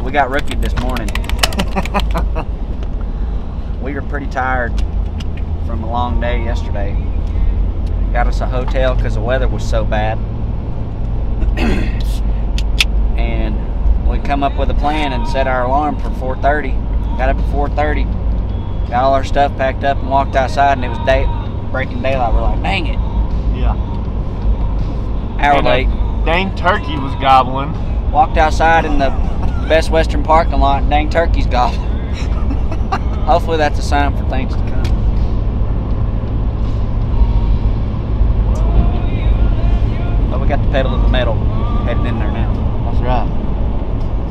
We got rookied this morning. We were pretty tired from a long day yesterday. Got us a hotel because the weather was so bad. And we come up with a plan and set our alarm for 4:30. Got up at 4:30, got all our stuff packed up and walked outside, and it was breaking daylight. We're like, dang it. Yeah. Hour late. Dang turkey was gobbling. Walked outside in the Best Western parking lot, and dang turkey's gobbling. Hopefully that's a sign for things to come. But we got the pedal to the metal heading in there now. That's right.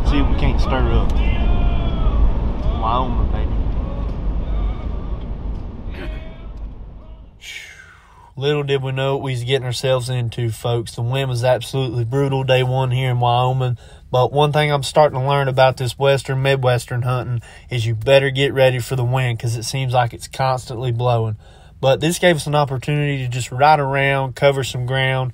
See if we can't stir it up. Wyoming, baby. Little did we know what we was getting ourselves into, folks. The wind was absolutely brutal day one here in Wyoming. But one thing I'm starting to learn about this western, midwestern hunting is you better get ready for the wind because it seems like it's constantly blowing. But this gave us an opportunity to just ride around, cover some ground,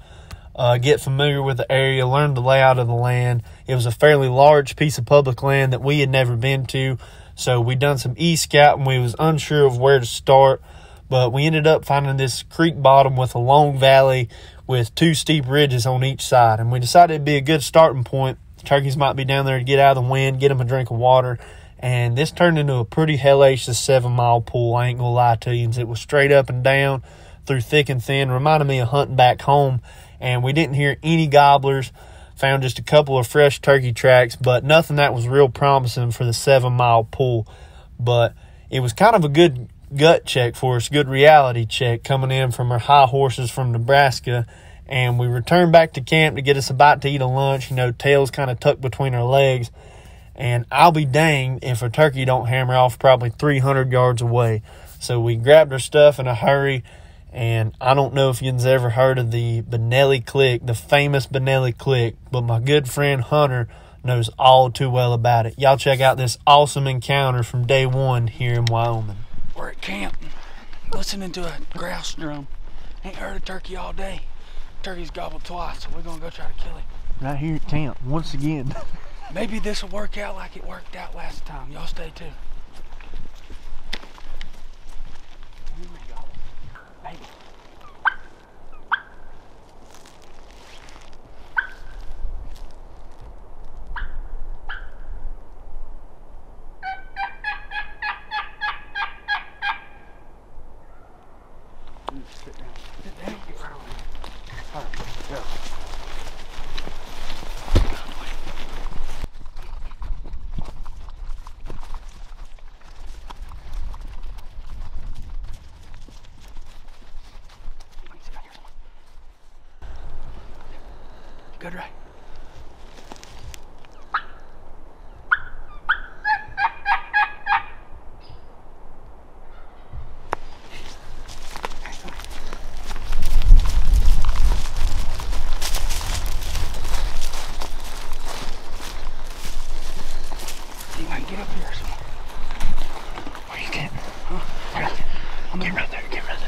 get familiar with the area, learn the layout of the land. It was a fairly large piece of public land that we had never been to. So we done some e-scouting. We was unsure of where to start. But we ended up finding this creek bottom with a long valley with two steep ridges on each side. And we decided it'd be a good starting point. Turkeys might be down there to get out of the wind, get them a drink of water. And this turned into a pretty hellacious 7-mile pool, I ain't gonna lie to you. It was straight up and down through thick and thin. Reminded me of hunting back home. And we didn't hear any gobblers. Found just a couple of fresh turkey tracks, but nothing that was real promising for the 7-mile pool. But it was kind of a good gut check for us, good reality check coming in from our high horses from Nebraska. And we returned back to camp to get us a bite to eat a lunch, tails kind of tucked between our legs. And I'll be danged if a turkey don't hammer off probably 300 yards away. So we grabbed our stuff in a hurry. And I don't know if you've ever heard of the Benelli click, the famous Benelli click, but my good friend Hunter knows all too well about it. Y'all check out this awesome encounter from day one here in Wyoming. We're at camp, listening to a grouse drum. Ain't heard a turkey all day. Turkey's gobbled twice, so we're gonna go try to kill it. Right here at camp, once again. Maybe this will work out like it worked out last time. Y'all stay tuned. Baby. Sit down. Sit down. Get right over here. All right, go. Good, right? You might get up here or something. Where you getting? Huh? Right. I'm getting right there. Get right there.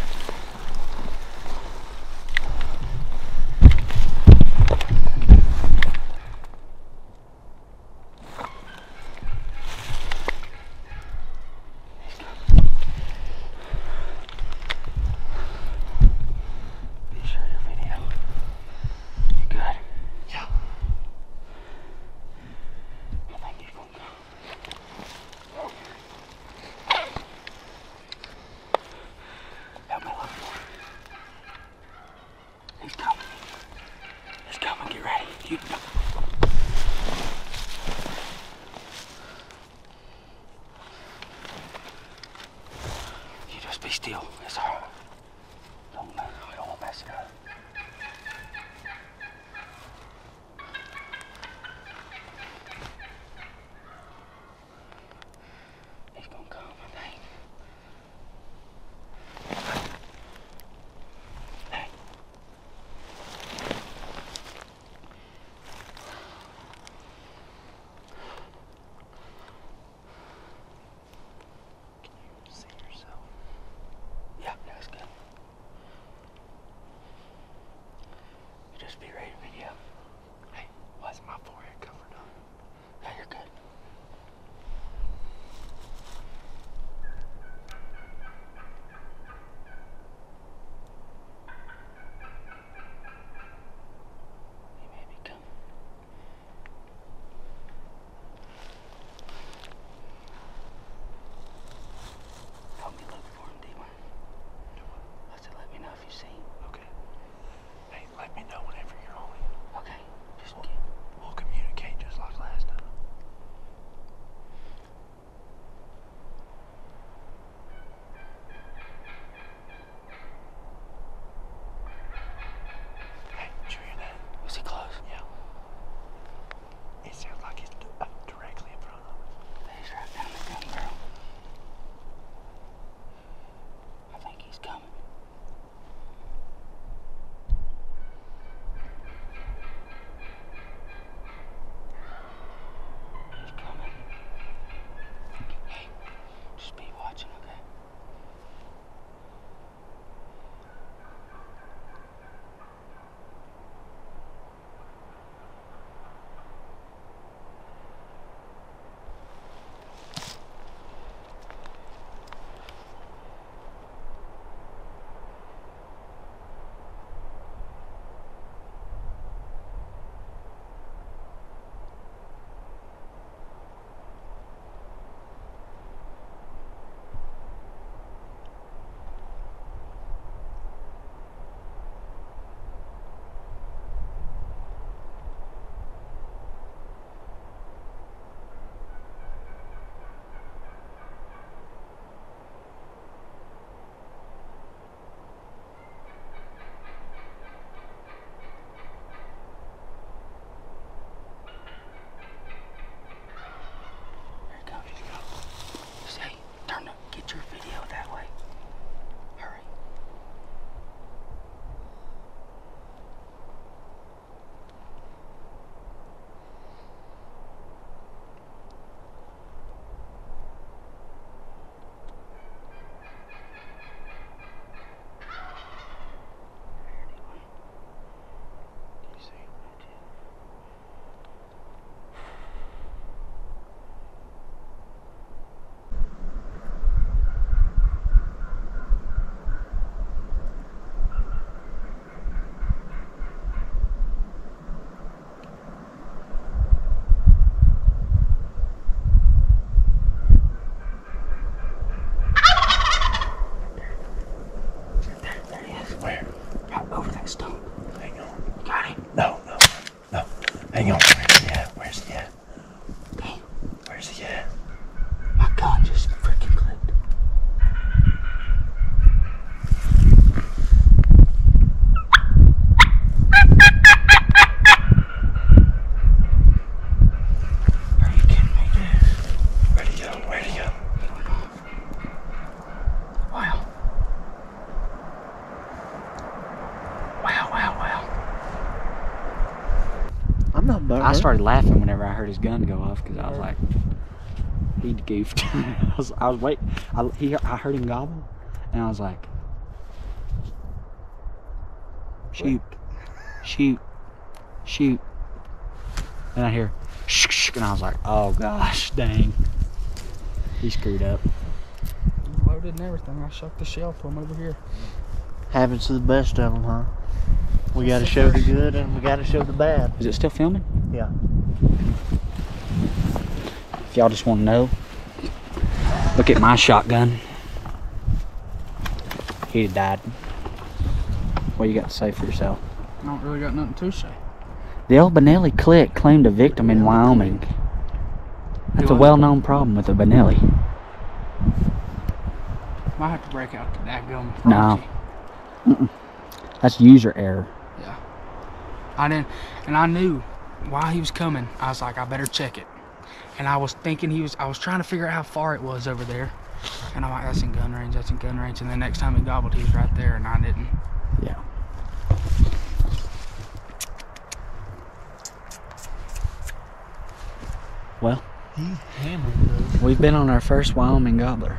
I started laughing whenever I heard his gun go off because I was like, he goofed. I was waiting. I heard him gobble, and I was like, shoot, shoot, shoot. And I hear, shh, and I was like, oh gosh, dang. He screwed up. Loaded and everything. I shoved the shell to him over here. Happens to the best of them, huh? We got to show the good and we got to show the bad. Is it still filming? Yeah. If y'all just want to know, look at my shotgun. He'd have died. What you got to say for yourself? I don't really got nothing to say. The old Benelli clique claimed a victim in Wyoming. That's a well-known problem with the Benelli. Might have to break out the dadgum. No. That's user error. Yeah. I knew while he was coming, I was like, I better check it. And I was thinking I was trying to figure out how far it was over there. And I'm like, that's in gun range, that's in gun range. And the next time he gobbled, he was right there, and I didn't. Yeah. Well, we've been on our first Wyoming gobbler.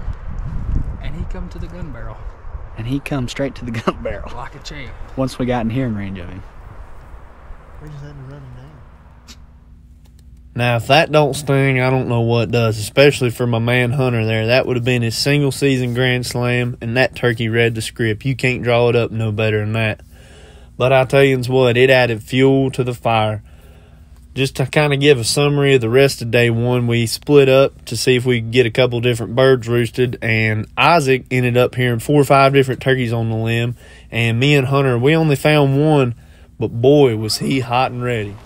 And he come to the gun barrel. And he come straight to the gun barrel. Like a champ. Once we got in hearing range of him. We just had to run him down. Now, if that don't sting, I don't know what does, especially for my man Hunter there. That would have been his single season grand slam, and that turkey read the script. You can't draw it up no better than that. But I'll tell you what, it added fuel to the fire. Just to kind of give a summary of the rest of day one, we split up to see if we could get a couple different birds roosted, and Isaac ended up hearing 4 or 5 different turkeys on the limb, and me and Hunter, we only found one, but boy, was he hot and ready.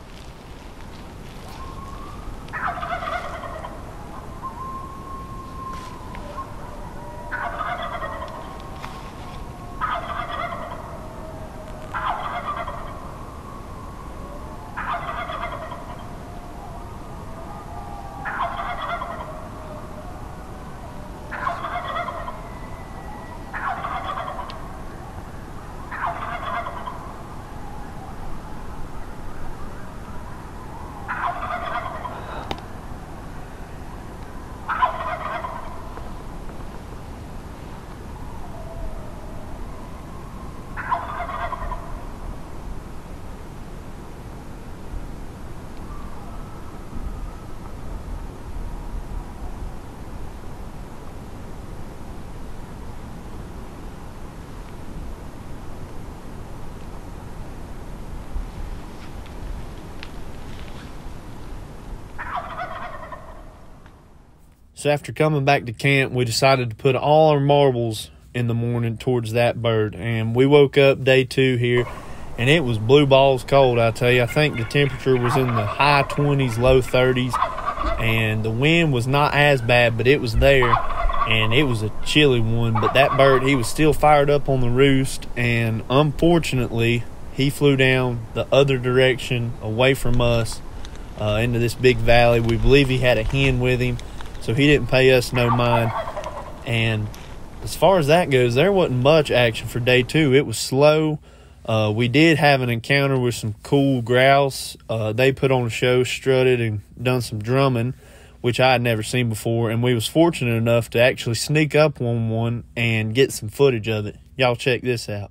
So after coming back to camp, we decided to put all our marbles in the morning towards that bird. And we woke up day 2 here, and it was blue balls cold, I tell you. I think the temperature was in the high 20s, low 30s. And the wind was not as bad, but it was there. And it was a chilly one. But that bird, he was still fired up on the roost. And unfortunately, he flew down the other direction away from us into this big valley. We believe he had a hen with him, so he didn't pay us no mind. And as far as that goes, there wasn't much action for day 2. It was slow. We did have an encounter with some cool grouse. They put on a show, strutted, and done some drumming, which I had never seen before. And we was fortunate enough to actually sneak up on one and get some footage of it. Y'all check this out.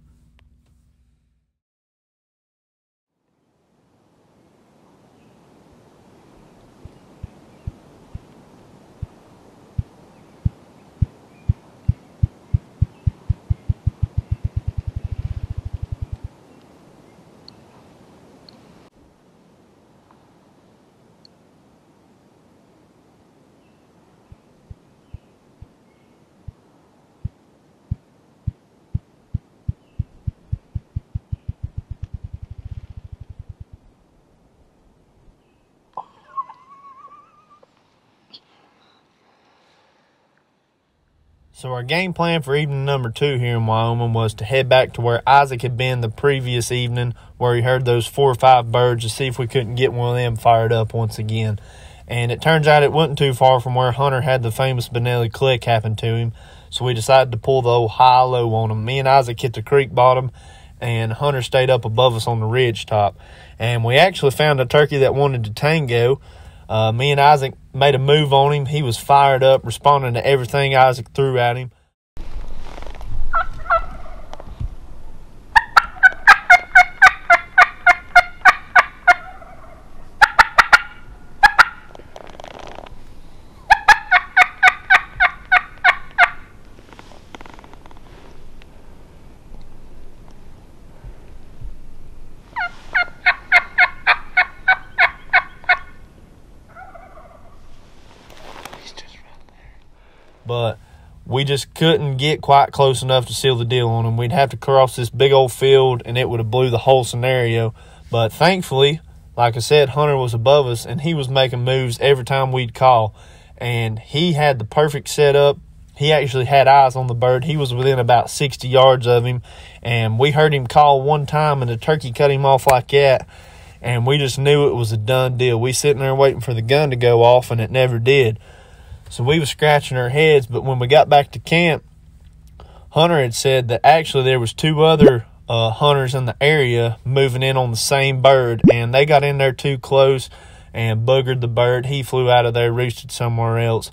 So our game plan for evening number 2 here in Wyoming was to head back to where Isaac had been the previous evening, where he heard those 4 or 5 birds, to see if we couldn't get one of them fired up once again. And it turns out it wasn't too far from where Hunter had the famous Benelli click happen to him. So we decided to pull the old high-low on him. Me and Isaac hit the creek bottom, and Hunter stayed up above us on the ridge top. And we actually found a turkey that wanted to tango. Me and Isaac made a move on him. He was fired up, responding to everything Isaac threw at him. But we just couldn't get quite close enough to seal the deal on him. We'd have to cross this big old field, and it would have blew the whole scenario. But thankfully, like I said, Hunter was above us, and he was making moves every time we'd call. And he had the perfect setup. He actually had eyes on the bird. He was within about 60 yards of him, and we heard him call one time, and the turkey cut him off like that, and we just knew it was a done deal. We sitting there waiting for the gun to go off, and it never did. So we was scratching our heads, but when we got back to camp, Hunter had said that actually there was 2 other hunters in the area moving in on the same bird, and they got in there too close and boogered the bird. He flew out of there, roosted somewhere else.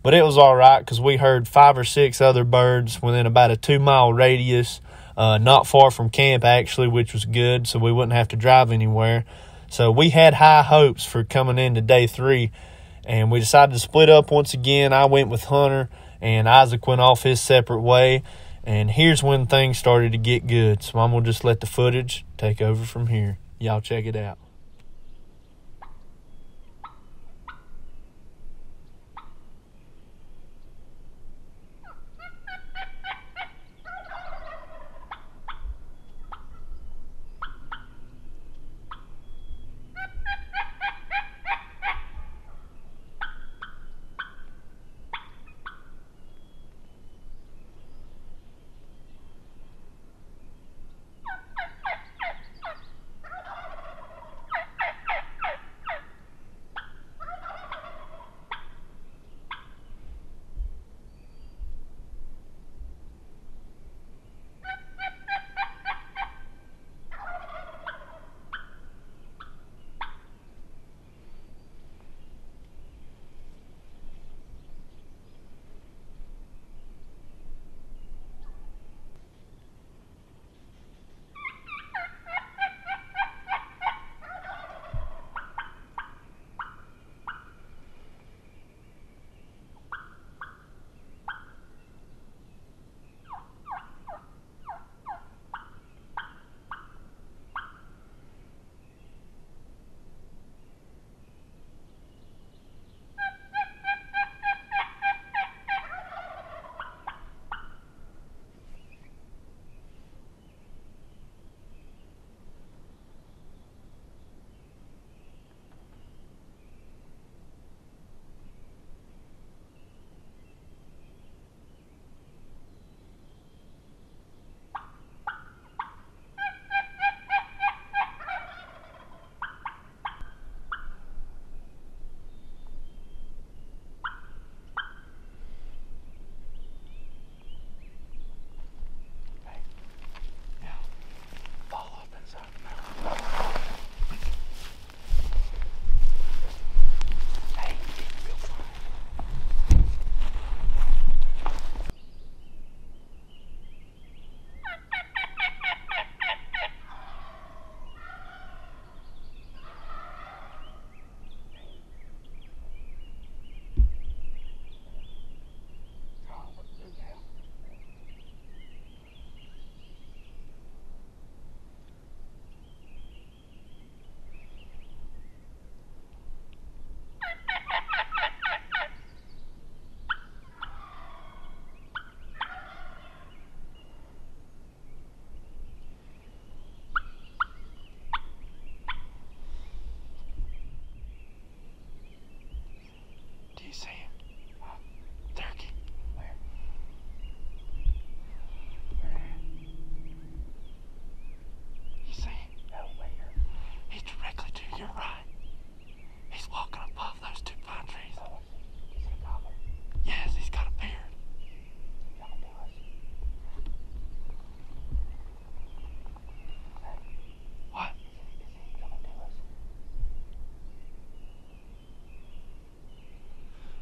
But it was all right because we heard 5 or 6 other birds within about a 2-mile radius, not far from camp actually, which was good, so we wouldn't have to drive anywhere. So we had high hopes for coming into day 3. And we decided to split up once again. I went with Hunter, and Isaac went off his separate way. And here's when things started to get good. So I'm going to just let the footage take over from here. Y'all check it out.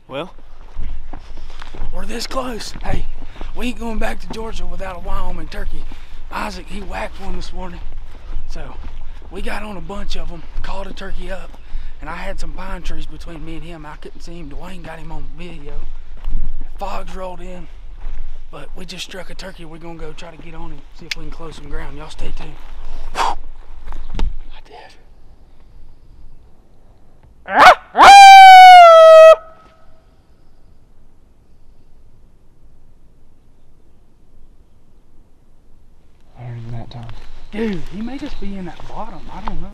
Well, we're this close. Hey, we ain't going back to Georgia without a Wyoming turkey. Isaac, he whacked one this morning. So we got on a bunch of them, called a turkey up, and I had some pine trees between me and him. I couldn't see him. Dwayne got him on video. Fogs rolled in, but we just struck a turkey. We're gonna go try to get on him, see if we can close some ground. Y'all stay tuned. I did. I heard him that time. Dude, he may just be in that bottom. I don't know.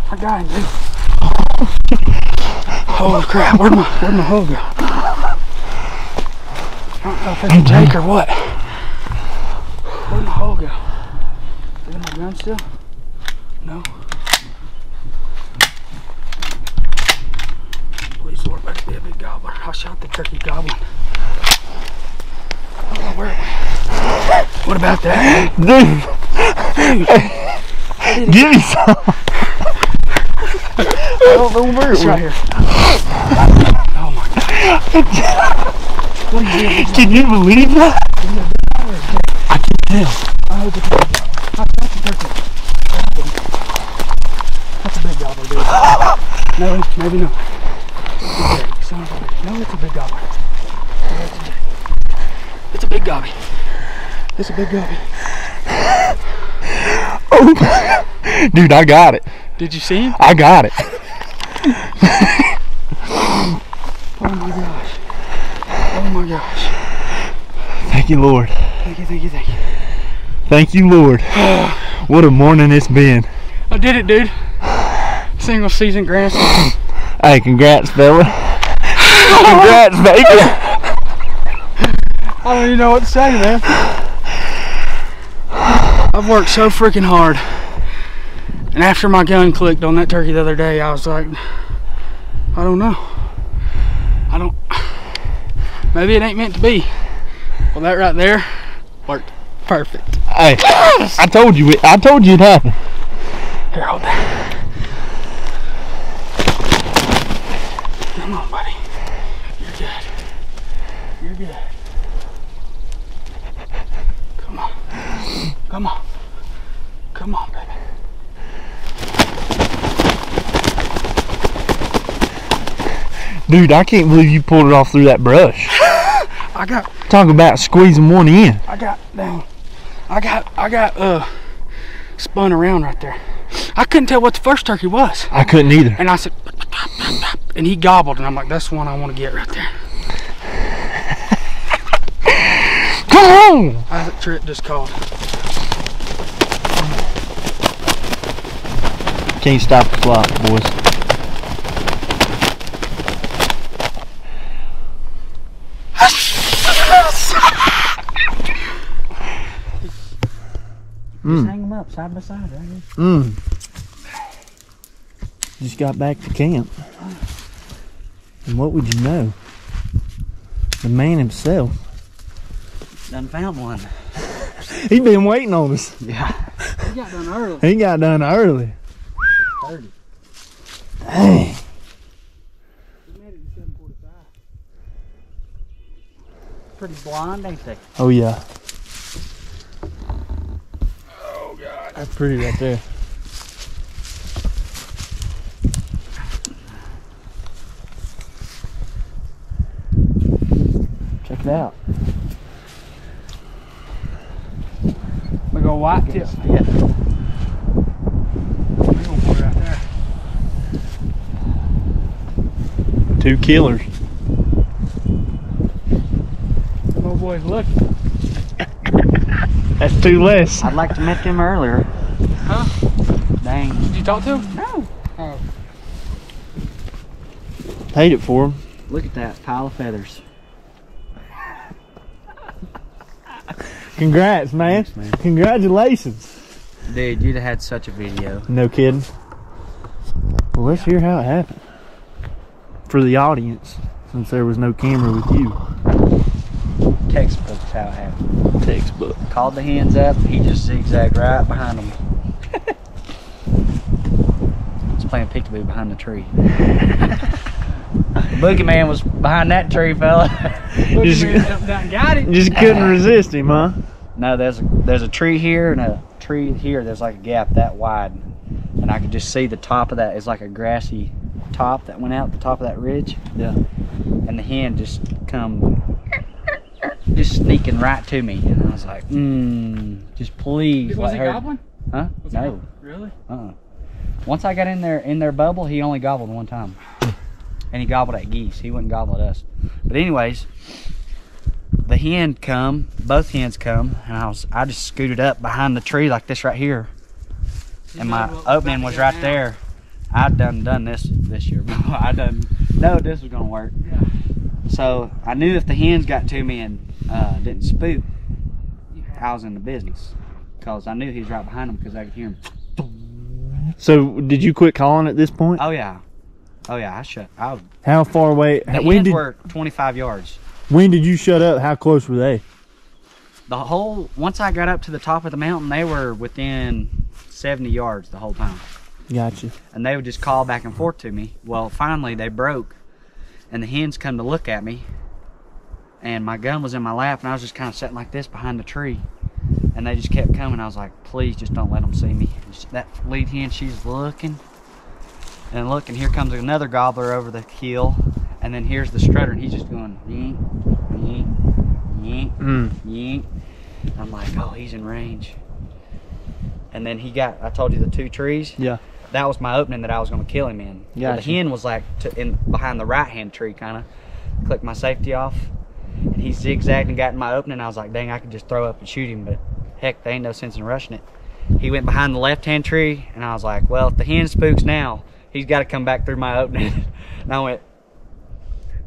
I got him, dude. Holy crap, where'd my hoe go? I don't know if it's a Jake or what. Where'd my hoe go? Is it my gun still? No. Please, Lord, let it be a big gobbler. I shot the turkey gobbling. I don't know where it went. What about that? Dude! Give me some! I don't know where it It's went. right here. Oh my God. What are you doing? Can you believe that? I can tell. I hope it's a big gobbler. That's a turkey. That's a big gobbler, dude. No, maybe not. It's a big. No, it's a big gobbler. It's a big gobby. It's a big gobby. Oh my. Dude, I got it. Did you see him? I got it. Oh my gosh. Oh my gosh. Thank you, Lord. Thank you, thank you, thank you. Thank you, Lord. What a morning it's been. I did it, dude. Single season grandson. Hey, congrats, fella. Congrats, baby. I don't even know what to say, man. I've worked so freaking hard. And after my gun clicked on that turkey the other day, I was like, I don't know. Maybe it ain't meant to be. Well, that right there worked perfect. Hey, I told you it'd happen. Here, hold that. Come on, buddy. You're good. You're good. Come on. Come on. Come on, baby. Dude, I can't believe you pulled it off through that brush. Talk about squeezing one in. I got spun around right there. I couldn't tell what the first turkey was. I couldn't either. And I said, and he gobbled, and I'm like, that's the one I want to get right there. Come on! Isaac Tripp just called. Can't stop the clock, boys. Just hang them up side by side right here. Just got back to camp. And what would you know? The man himself. Done found one. He been waiting on us. Yeah. He got done early. He got done early. 30. Dang. pretty blonde, ain't they? Oh yeah. Oh God. That's pretty right there. Check it out. Big old white tip. Yeah. Big old boy right there. 2 killers. Oh boy, look. That's 2 less. I'd like to met them earlier. Huh? Dang. Did you talk to him? No. Oh. Paid it for him. Look at that pile of feathers. Congrats, man. Thanks, man. Congratulations. Dude, you'd have had such a video. No kidding. Well, let's hear how it happened. For the audience, since there was no camera with you. Textbook's how it happened. Textbook. Called the hens up, he just zigzagged right behind them. He's playing peekaboo behind the tree. Boogeyman was behind that tree, fella. Boogeyman jumped down and got him. Just couldn't resist him, huh? No, there's a tree here and a tree here. There's like a gap that wide, and I could just see the top of that. It's like a grassy top that went out the top of that ridge. Yeah. And the hen just sneaking right to me, and I was like, just please. Was let he her. gobbling? Huh? Was he No. gobbling? Really? Once I got in their bubble, he only gobbled one time, and he gobbled at geese. He wouldn't gobble at us. But anyways, the hen come, both hens come, and I just scooted up behind the tree like this right here, and my opening was right there. I'd done this year. I done know this was gonna work. Yeah. So I knew if the hens got to me and didn't spook, I was in the business, because I knew he was right behind them because I could hear him. So did you quit calling at this point? Oh yeah, I shut. How far away? The hens were 25 yards. When did you shut up? How close were they? Once I got up to the top of the mountain, they were within 70 yards the whole time. Gotcha. And they would just call back and forth to me. Well, finally they broke, and the hens come to look at me, and my gun was in my lap, and I was just kind of sitting like this behind the tree, and they just kept coming. I was like, please just don't let them see me. That lead hen, she's looking and look, and here comes another gobbler over the hill, and then here's the strutter, and he's just going yeet, yeet, yeet, yeet. I'm like, oh, he's in range. And then I told you the 2 trees. Yeah. That was my opening that I was going to kill him in. Well, the hen was like behind the right hand tree, kind of. Clicked my safety off, and he zigzagged and got in my opening. I was like, dang, I could just throw up and shoot him, but heck, there ain't no sense in rushing it. He went behind the left hand tree, and I was like, well, if the hen spooks now, he's got to come back through my opening. And I went,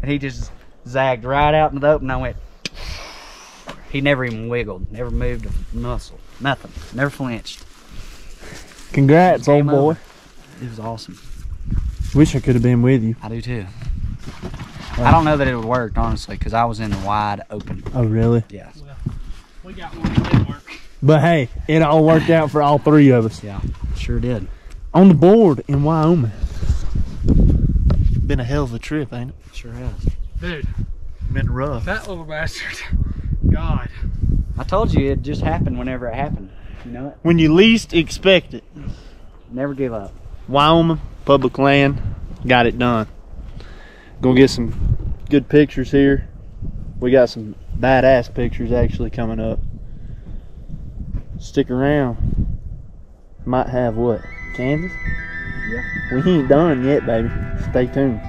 and he just zagged right out into the opening. I went, he never even wiggled, never moved a muscle, nothing, never flinched. Congrats, old boy. Over. It was awesome. Wish I could have been with you. I do too. I don't know that it would work, honestly, because I was in the wide open. Oh, really? Yeah. Well, we got one that didn't work. But hey, it all worked out for all 3 of us. Yeah, sure did. On the board in Wyoming. Been a hell of a trip, ain't it? Sure has. Dude, Been rough. that little bastard. God. I told you it just happened whenever it happened. You know it? When you least expect it. Never give up. Wyoming, public land, got it done. Gonna get some good pictures here. We got some badass pictures actually coming up. Stick around. Might have what? Kansas? Yeah. We ain't done yet, baby. Stay tuned.